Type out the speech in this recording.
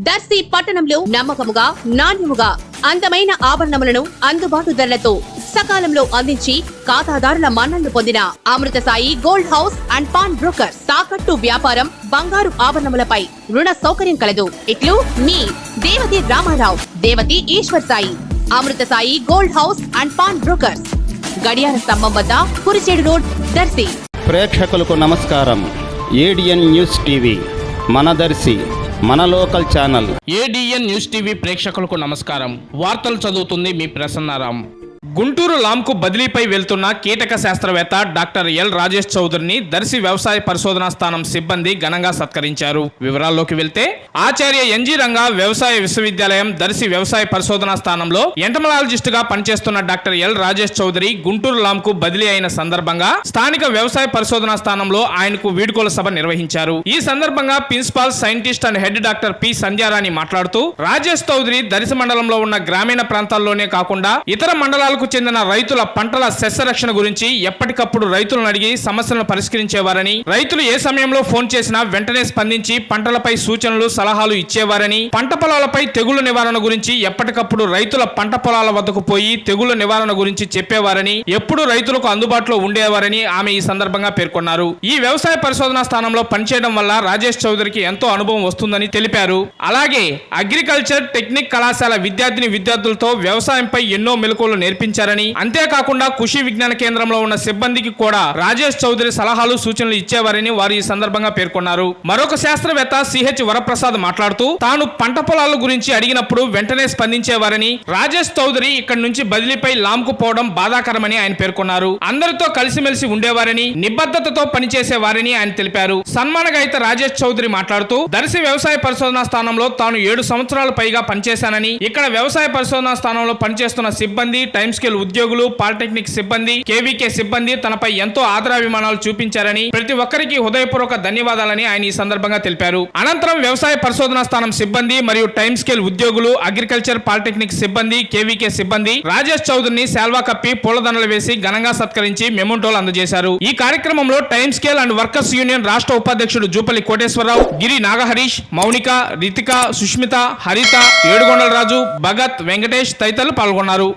దర్శి పట్టణంలో నమ్మకముగా నాణ్యముగా అందమైన ఆభరణములను అందుబాటు ధరలతో సకాలంలో అందించి ఖాతాదారుల మన్ననలు పొందిన Amrutha Sai gold house and pawn broker. తాకట్టు వ్యాపారం, బంగారు ఆభరణములపై రుణ సౌకర్యం కలదు. ఇట్లు మీ Devathi Ramarao, Devathi Eshwar Sai. Amrutha Sai gold house and pawn brokers, గడియార స్తంభం వద్ద కురిచేడు రోడ్, దర్శి. ప్రేక్షకులకు నమస్కారం. ఏడిఎన్ న్యూస్ టీవీ మన దర్శి, మన local channel. ADN news TV ప్రేక్షకులకు నమస్కారం. వార్తలు చదువుతుంది మీ ప్రసన్నారాం. గుంటూరు లాంకు బదిలీపై వెళ్తున్న కీటక శాస్త్రవేత్త డాక్టర్ ఎల్ రాజేష్ చౌదరిని దర్శి వ్యవసాయ పరిశోధనా స్థానం సిబ్బంది ఘనంగా సత్కరించారు. వివరాల్లోకి వెళ్తే, ఆచార్య ఎన్జీ రంగా వ్యవసాయ విశ్వవిద్యాలయం దర్శి వ్యవసాయ పరిశోధనా స్థానంలో ఎంటమలాజిస్ట్ గా పనిచేస్తున్న డాక్టర్ ఎల్ రాజేష్ చౌదరి గుంటూరు లాంకు బదిలీ అయిన సందర్భంగా స్థానిక వ్యవసాయ పరిశోధనా స్థానంలో ఆయనకు వీడ్కోలు సభ నిర్వహించారు. ఈ సందర్భంగా principal scientist and head doctor P Sandhyarani మాట్లాడుతూ, రాజేష్ చౌదరి దర్శి మండలంలో ఉన్న గ్రామీణ ప్రాంతాల్లోనే కాకుండా ఇతర మండలాలకు చెందిన రైతుల పంటల సస్యరక్షణ గురించి ఎప్పటికప్పుడు రైతులను అడిగి సమస్యలను పరిష్కరించేవారని, రైతులు ఏ సమయంలో ఫోన్ చేసినా వెంటనే స్పందించి పంటలపై సూచనలు సలహాలు ఇచ్చేవారని, పంట పొలాలపై తెగుళ్ల నివారణ గురించి ఎప్పటికప్పుడు రైతుల పంట పొలాల వద్దకు పోయి తెగుళ్ల నివారణ గురించి చెప్పేవారని, ఎప్పుడు రైతులకు అందుబాటులో ఉండేవారని ఆమె ఈ సందర్భంగా పేర్కొన్నారు. ఈ వ్యవసాయ పరిశోధనా స్థానంలో పనిచేయడం వల్ల రాజేష్ చౌదరికి ఎంతో అనుభవం వస్తుందని తెలిపారు. అలాగే అగ్రికల్చర్ టెక్నిక్ కళాశాల విద్యార్థులతో వ్యవసాయంపై ఎన్నో మెలకువలు నేర్పించారని, అంతేకాకుండా కృషి విజ్ఞాన కేంద్రంలో ఉన్న సిబ్బందికి కూడా రాజేష్ చౌదరి సలహాలు సూచనలు ఇచ్చేవారని వారు ఈ సందర్భంగా పేర్కొన్నారు. మరొక శాస్త్రవేత్త సిహెచ్ వరప్రసాద్ మాట్లాడుతూ, తాను పంట పొలాల గురించి అడిగినప్పుడు వెంటనే స్పందించేవారని, రాజేష్ చౌదరి ఇక్కడి నుంచి బదిలీపై లాంకు పోవడం బాధాకరమని ఆయన పేర్కొన్నారు. అందరితో కలిసిమెలిసి ఉండేవారని, నిబద్ధతతో పనిచేసేవారని ఆయన తెలిపారు. సన్మానగైత రాజేష్ చౌదరి మాట్లాడుతూ, దర్శి వ్యవసాయ పరిశోధనా స్థానంలో తాను 7 సంవత్సరాలు పైగా పనిచేశానని, ఇక్కడ వ్యవసాయ పరిశోధనా స్థానంలో పనిచేస్తున్న సిబ్బంది, టైమ్ స్కేల్ ఉద్యోగులు, పాలిటెక్నిక్ సిబ్బంది, కేవీకే సిబ్బంది తనపై ఎంతో ఆదరాభిమానాలు చూపించారని, ప్రతి ఒక్కరికి హృదయపూర్వక ధన్యవాదాలని ఆయన ఈ సందర్భంగా తెలిపారు. అనంతరం వ్యవసాయ పరిశోధనా స్థానం సిబ్బంది మరియు టైమ్ స్కేల్ ఉద్యోగులు, అగ్రికల్చర్ పాలిటెక్నిక్ సిబ్బంది, కేవీకే సిబ్బంది రాజేష్ చౌదరిని శాల్వా కప్పి పూలదండలు వేసి ఘనంగా సత్కరించి మెమోంటోలు అందజేశారు. ఈ కార్యక్రమంలో time scale and workers union రాష్ట్ర ఉపాధ్యక్షుడు జూపల్లి కోటేశ్వరరావు, గిరి నాగహరీష్, మౌనిక, రితిక, సుష్మిత, హరిత, ఏడుగొండల రాజు, భగత్, వెంకటేష్ తదితరులు పాల్గొన్నారు.